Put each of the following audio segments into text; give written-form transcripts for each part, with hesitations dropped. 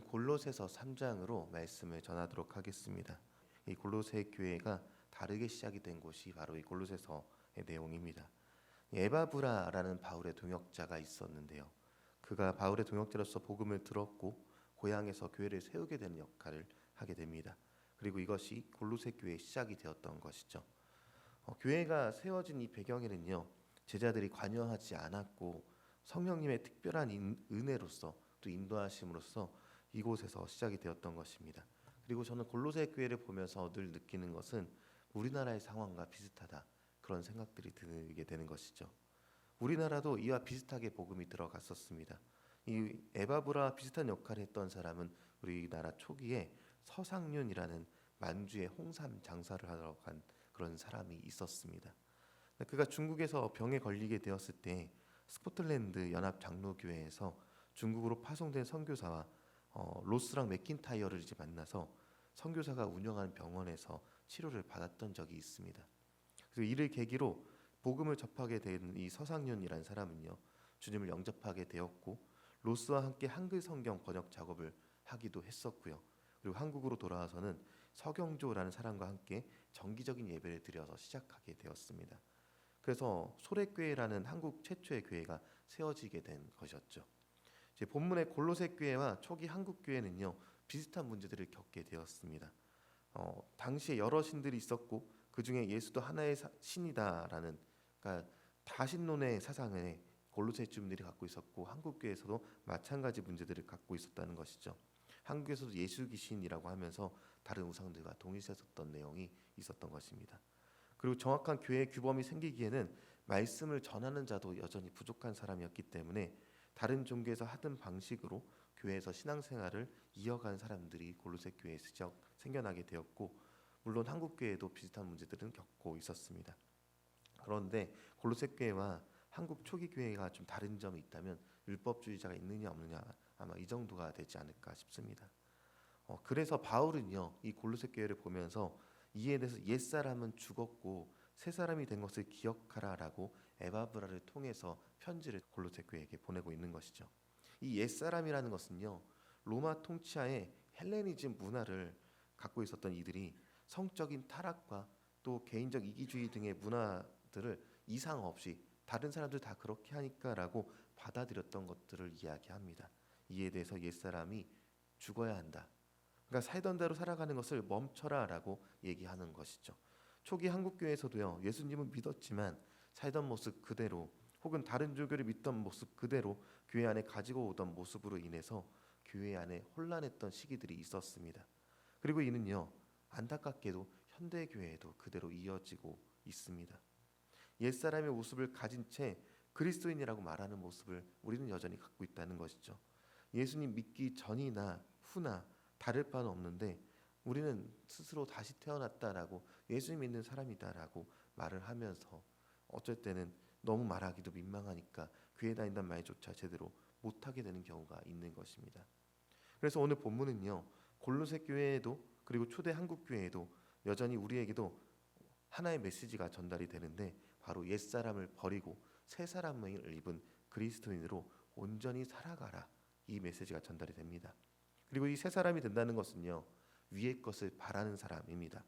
오늘은 골로새서 3장으로 말씀을 전하도록 하겠습니다. 이 골로새 교회가 다르게 시작이 된 곳이 바로 이 골로새서의 내용입니다. 에바브라라는 바울의 동역자가 있었는데요. 그가 바울의 동역자로서 복음을 들었고 고향에서 교회를 세우게 되는 역할을 하게 됩니다. 그리고 이것이 골로새 교회의 시작이 되었던 것이죠. 교회가 세워진 이 배경에는요, 제자들이 관여하지 않았고 성령님의 특별한 은혜로서 또 인도하심으로써 이곳에서 시작이 되었던 것입니다. 그리고 저는 골로새 교회를 보면서 늘 느끼는 것은 우리나라의 상황과 비슷하다, 그런 생각들이 들게 되는 것이죠. 우리나라도 이와 비슷하게 복음이 들어갔었습니다. 이 에바브라와 비슷한 역할을 했던 사람은 우리나라 초기에 서상륜이라는 만주에 홍삼 장사를 하러 간 그런 사람이 있었습니다. 그가 중국에서 병에 걸리게 되었을 때 스코틀랜드 연합 장로교회에서 중국으로 파송된 선교사와 로스랑 맥킨타이어를 이제 만나서 선교사가 운영하는 병원에서 치료를 받았던 적이 있습니다. 그래서 이를 계기로 복음을 접하게 된 이 서상륜이라는 사람은요, 주님을 영접하게 되었고 로스와 함께 한글 성경 번역 작업을 하기도 했었고요. 그리고 한국으로 돌아와서는 서경조라는 사람과 함께 정기적인 예배를 드려서 시작하게 되었습니다. 그래서 소래교회라는 한국 최초의 교회가 세워지게 된 것이었죠. 이제 본문의 골로새 교회와 초기 한국 교회는요, 비슷한 문제들을 겪게 되었습니다. 당시에 여러 신들이 있었고 그 중에 예수도 하나의 신이다라는, 그러니까 다신론의 사상을 골로새 주민들이 갖고 있었고 한국 교회에서도 마찬가지 문제들을 갖고 있었다는 것이죠. 한국에서도 예수 귀신이라고 하면서 다른 우상들과 동일시했었던 내용이 있었던 것입니다. 그리고 정확한 교회의 규범이 생기기에는 말씀을 전하는 자도 여전히 부족한 사람이었기 때문에 다른 종교에서 하던 방식으로 교회에서 신앙생활을 이어간 사람들이 골로새 교회에서 생겨나게 되었고, 물론 한국 교회도 비슷한 문제들은 겪고 있었습니다. 그런데 골로새 교회와 한국 초기 교회가 좀 다른 점이 있다면 율법주의자가 있느냐 없느냐, 아마 이 정도가 되지 않을까 싶습니다. 그래서 바울은요, 이 골로새 교회를 보면서 이에 대해서 옛사람은 죽었고 새 사람이 된 것을 기억하라라고 에바브라를 통해서 편지를 골로새 교회에게 보내고 있는 것이죠. 이 옛사람이라는 것은요, 로마 통치하에 헬레니즘 문화를 갖고 있었던 이들이 성적인 타락과 또 개인적 이기주의 등의 문화들을 이상 없이 다른 사람들 다 그렇게 하니까라고 받아들였던 것들을 이야기합니다. 이에 대해서 옛사람이 죽어야 한다, 그러니까 살던 대로 살아가는 것을 멈춰라라고 얘기하는 것이죠. 초기 한국교회에서도요, 예수님은 믿었지만 살던 모습 그대로 혹은 다른 종교를 믿던 모습 그대로 교회 안에 가지고 오던 모습으로 인해서 교회 안에 혼란했던 시기들이 있었습니다. 그리고 이는요, 안타깝게도 현대교회에도 그대로 이어지고 있습니다. 옛사람의 모습을 가진 채 그리스도인이라고 말하는 모습을 우리는 여전히 갖고 있다는 것이죠. 예수님 믿기 전이나 후나 다를 바는 없는데 우리는 스스로 다시 태어났다라고 예수 믿는 사람이다라고 말을 하면서 어쩔 때는 너무 말하기도 민망하니까 교회 다닌다는 말조차 제대로 못하게 되는 경우가 있는 것입니다. 그래서 오늘 본문은요, 골로새 교회에도 그리고 초대 한국 교회에도 여전히 우리에게도 하나의 메시지가 전달이 되는데, 바로 옛사람을 버리고 새 사람을 입은 그리스도인으로 온전히 살아가라, 이 메시지가 전달이 됩니다. 그리고 이 새 사람이 된다는 것은요, 위의 것을 바라는 사람입니다.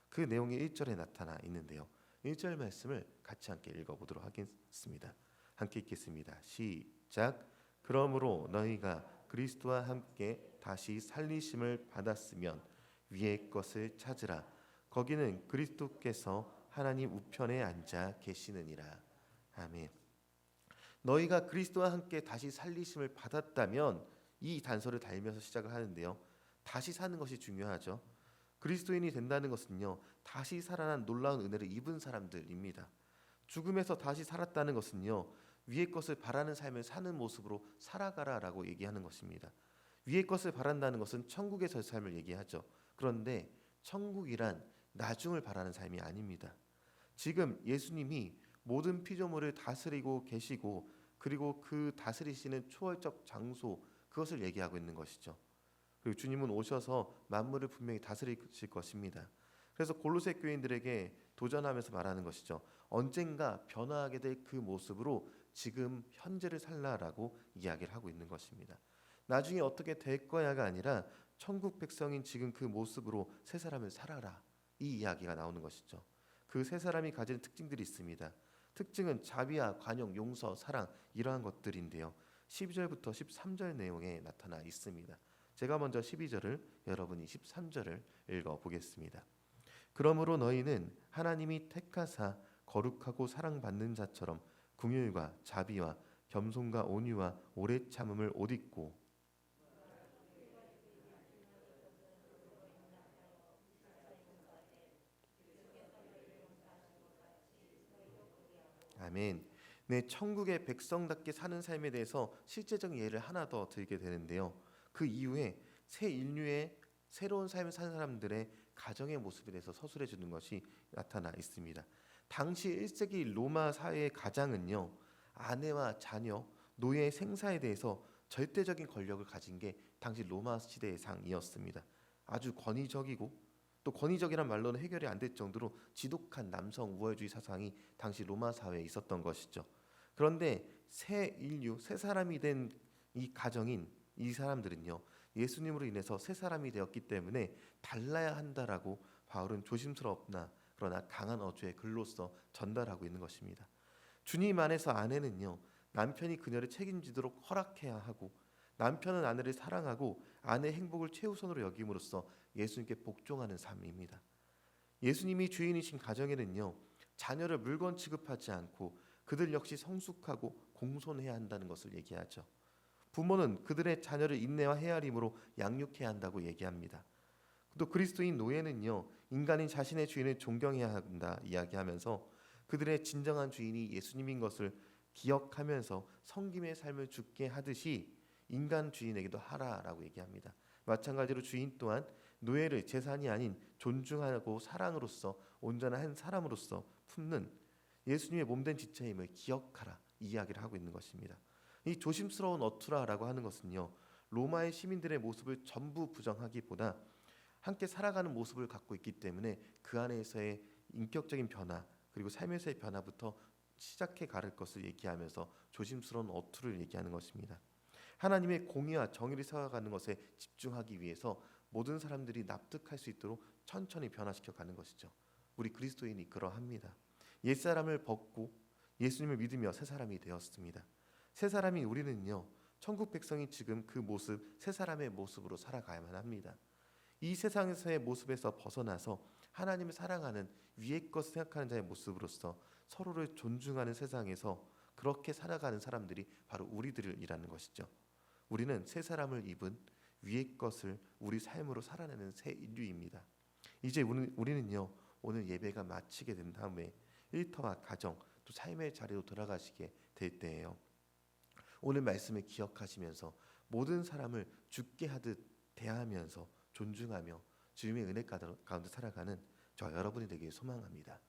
그 내용이 1절에 나타나 있는데요, 1절 말씀을 같이 함께 읽어보도록 하겠습니다. 함께 읽겠습니다. 시작. 그러므로 너희가 그리스도와 함께 다시 살리심을 받았으면 위의 것을 찾으라. 거기는 그리스도께서 하나님 우편에 앉아 계시느니라. 아멘. 너희가 그리스도와 함께 다시 살리심을 받았다면, 이 단서를 달면서 시작을 하는데요, 다시 사는 것이 중요하죠. 그리스도인이 된다는 것은요, 다시 살아난 놀라운 은혜를 입은 사람들입니다. 죽음에서 다시 살았다는 것은요, 위의 것을 바라는 삶을 사는 모습으로 살아가라라고 얘기하는 것입니다. 위의 것을 바란다는 것은 천국에서의 삶을 얘기하죠. 그런데 천국이란 나중을 바라는 삶이 아닙니다. 지금 예수님이 모든 피조물을 다스리고 계시고, 그리고 그 다스리시는 초월적 장소, 그것을 얘기하고 있는 것이죠. 그리고 주님은 오셔서 만물을 분명히 다스리실 것입니다. 그래서 골로새 교인들에게 도전하면서 말하는 것이죠. 언젠가 변화하게 될 그 모습으로 지금 현재를 살라라고 이야기를 하고 있는 것입니다. 나중에 어떻게 될 거야가 아니라 천국 백성인 지금 그 모습으로 새 사람을 살아라, 이 이야기가 나오는 것이죠. 그 새 사람이 가지는 특징들이 있습니다. 특징은 자비와 관용, 용서, 사랑, 이러한 것들인데요. 12절부터 13절 내용에 나타나 있습니다. 제가 먼저 12절을, 여러분이 13절을 읽어보겠습니다. 그러므로 너희는 하나님이 택하사 거룩하고 사랑받는 자처럼 긍휼과 자비와 겸손과 온유와 오래 참음을 옷 입고, 아멘. 네, 천국의 백성답게 사는 삶에 대해서 실제적인 예를 하나 더 들게 되는데요. 그 이후에 새 인류의 새로운 삶을 사는 사람들의 가정의 모습에 대해서 서술해 주는 것이 나타나 있습니다. 당시 1세기 로마 사회의 가장은요, 아내와 자녀, 노예, 생사에 대해서 절대적인 권력을 가진 게 당시 로마 시대의 상이었습니다. 아주 권위적이고, 또 권위적이란 말로는 해결이 안 될 정도로 지독한 남성 우월주의 사상이 당시 로마 사회에 있었던 것이죠. 그런데 새 인류, 새 사람이 된 이 가정인 이 사람들은요, 예수님으로 인해서 새 사람이 되었기 때문에 달라야 한다라고 바울은 조심스럽나 그러나 강한 어조의 글로써 전달하고 있는 것입니다. 주님 안에서 아내는요, 남편이 그녀를 책임지도록 허락해야 하고, 남편은 아내를 사랑하고 아내의 행복을 최우선으로 여김으로써 예수님께 복종하는 삶입니다. 예수님이 주인이신 가정에는요, 자녀를 물건 취급하지 않고 그들 역시 성숙하고 공손해야 한다는 것을 얘기하죠. 부모는 그들의 자녀를 인내와 헤아림으로 양육해야 한다고 얘기합니다. 또 그리스도인 노예는요, 인간인 자신의 주인을 존경해야 한다 이야기하면서 그들의 진정한 주인이 예수님인 것을 기억하면서 섬김의 삶을 죽게 하듯이 인간 주인에게도 하라라고 얘기합니다. 마찬가지로 주인 또한 노예를 재산이 아닌 존중하고 사랑으로서 온전한 한 사람으로서 품는 예수님의 몸된 지체임을 기억하라, 이 이야기를 하고 있는 것입니다. 이 조심스러운 어투라라고 하는 것은요, 로마의 시민들의 모습을 전부 부정하기보다 함께 살아가는 모습을 갖고 있기 때문에 그 안에서의 인격적인 변화, 그리고 삶에서의 변화부터 시작해 가를 것을 얘기하면서 조심스러운 어투를 얘기하는 것입니다. 하나님의 공의와 정의를 세워가는 것에 집중하기 위해서 모든 사람들이 납득할 수 있도록 천천히 변화시켜 가는 것이죠. 우리 그리스도인이 그러합니다. 옛사람을 벗고 예수님을 믿으며 새 사람이 되었습니다. 새 사람인 우리는요, 천국 백성이 지금 그 모습, 새 사람의 모습으로 살아가야만 합니다. 이 세상에서의 모습에서 벗어나서 하나님을 사랑하는 위의 것을 생각하는 자의 모습으로서 서로를 존중하는 세상에서 그렇게 살아가는 사람들이 바로 우리들이라는 것이죠. 우리는 새 사람을 입은 위의 것을 우리 삶으로 살아내는 새 인류입니다. 이제 우리는요, 오늘 예배가 마치게 된 다음에 일터와 가정, 또 삶의 자리로 돌아가시게 될 때예요. 오늘 말씀을 기억하시면서 모든 사람을 죽게 하듯 대하면서 존중하며 주님의 은혜 가운데 살아가는 저 여러분이 되길 소망합니다.